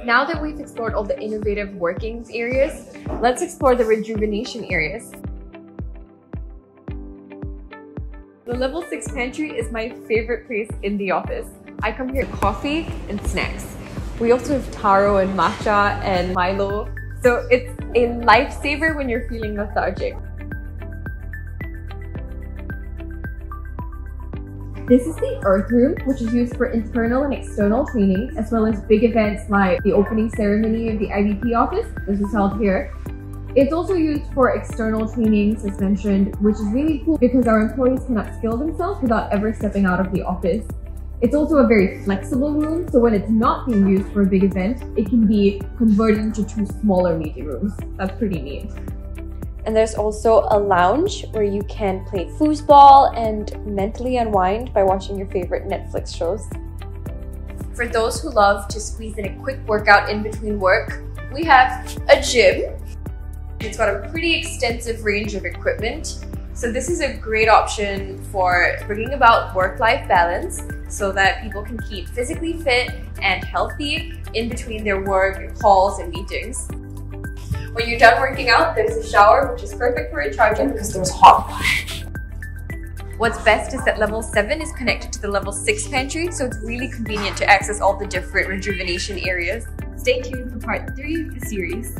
Now that we've explored all the innovative workings areas, let's explore the rejuvenation areas. The level 6 pantry is my favorite place in the office. I come here for coffee and snacks. We also have taro and matcha and Milo, so it's a lifesaver when you're feeling lethargic. This is the Earth Room, which is used for internal and external training, as well as big events like the opening ceremony of the IBP office. This is held here. It's also used for external trainings, as mentioned, which is really cool because our employees can upskill themselves without ever stepping out of the office. It's also a very flexible room, so when it's not being used for a big event, it can be converted into 2 smaller meeting rooms. That's pretty neat. And there's also a lounge where you can play foosball and mentally unwind by watching your favorite Netflix shows. For those who love to squeeze in a quick workout in between work, we have a gym. It's got a pretty extensive range of equipment. So this is a great option for bringing about work-life balance so that people can keep physically fit and healthy in between their work, calls, and meetings. When you're done working out, there's a shower, which is perfect for recharging because there's hot water. What's best is that level 7 is connected to the level 6 pantry, so it's really convenient to access all the different rejuvenation areas. Stay tuned for part 3 of the series.